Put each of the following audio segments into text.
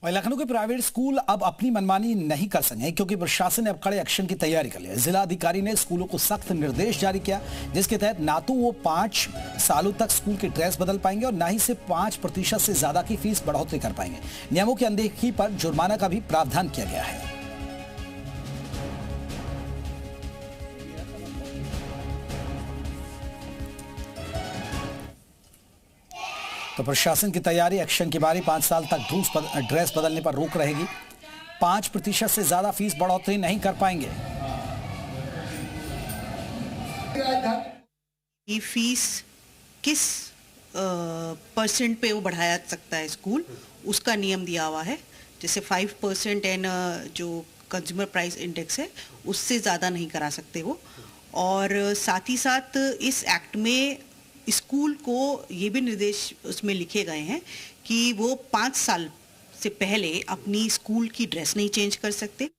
और लखनऊ के private school अब अपनी मनमानी नहीं कर सके क्योंकि प्रशासन ने अब कड़े एक्शन की तैयारी कर ली है। जिला अधिकारी ने स्कूलों को सख्त निर्देश जारी किया, जिसके तहत ना तो वो 5 सालों तक स्कूल की ड्रेस बदल पाएंगे और ना ही सिर्फ 5% से ज्यादा की फीस बढ़ोतरी कर पाएंगे। नियमों की अनदेखी पर जुर्माना का भी प्रावधान किया गया है। तो प्रशासन की तैयारी, एक्शन की बारी। 5 साल तक ड्रेस बदलने पर रोक रहेगी। 5% से ज्यादा फीस बढ़ोतरी नहीं कर पाएंगे। ये फीस किस परसेंट पे वो बढ़ाया सकता है स्कूल, उसका नियम दिया हुआ है। जैसे 5% एंड जो कंज्यूमर प्राइस इंडेक्स है उससे ज़्यादा नहीं करा सकते वो। और साथ ही साथ इस एक्ट में स्कूल को ये भी निर्देश उसमें लिखे गए हैं कि वो 5 साल से पहले अपनी स्कूल की ड्रेस नहीं चेंज कर सकते।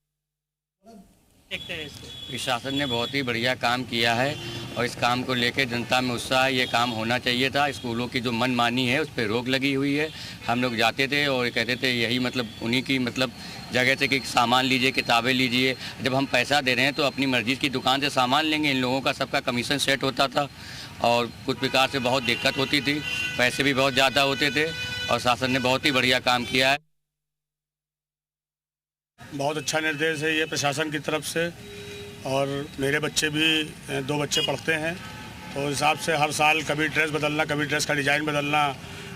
प्रशासन ने बहुत ही बढ़िया काम किया है और इस काम को लेकर जनता में उत्साह, ये काम होना चाहिए था। स्कूलों की जो मनमानी है उस पर रोक लगी हुई है। हम लोग जाते थे और कहते थे यही मतलब उन्हीं की मतलब जगह से कि सामान लीजिए, किताबें लीजिए। जब हम पैसा दे रहे हैं तो अपनी मर्जी की दुकान से सामान लेंगे। इन लोगों का सबका कमीशन सेट होता था और कुछ प्रकार से बहुत दिक्कत होती थी, पैसे भी बहुत ज़्यादा होते थे और शासन ने बहुत ही बढ़िया काम किया है। बहुत अच्छा निर्देश है ये प्रशासन की तरफ से। और मेरे बच्चे भी 2 बच्चे पढ़ते हैं, तो हिसाब से हर साल कभी ड्रेस बदलना, कभी ड्रेस का डिज़ाइन बदलना,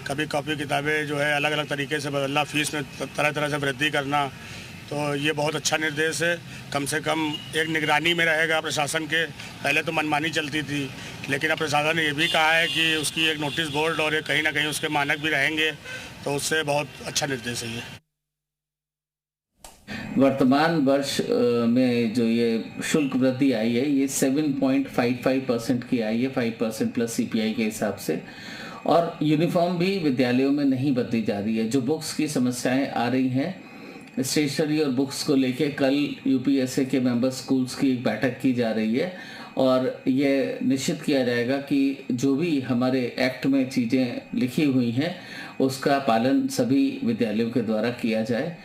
कभी कॉपी किताबें जो है अलग अलग तरीके से बदलना, फीस में तरह तरह से वृद्धि करना। तो ये बहुत अच्छा निर्देश है। कम से कम एक निगरानी में रहेगा प्रशासन के। पहले तो मनमानी चलती थी, लेकिन अब प्रशासन ने ये भी कहा है कि उसकी एक नोटिस बोर्ड और कहीं ना कहीं उसके मानक भी रहेंगे, तो उससे बहुत अच्छा निर्देश है ये। वर्तमान वर्ष में जो ये शुल्क वृद्धि आई है ये 7.55% की आई है, 5% प्लस CPI के हिसाब से। और यूनिफॉर्म भी विद्यालयों में नहीं बदली जा रही है। जो बुक्स की समस्याएं आ रही हैं, स्टेशनरी और बुक्स को लेके कल UPSA के मेंबर स्कूल्स की एक बैठक की जा रही है और ये निश्चित किया जाएगा कि जो भी हमारे एक्ट में चीज़ें लिखी हुई हैं उसका पालन सभी विद्यालयों के द्वारा किया जाए।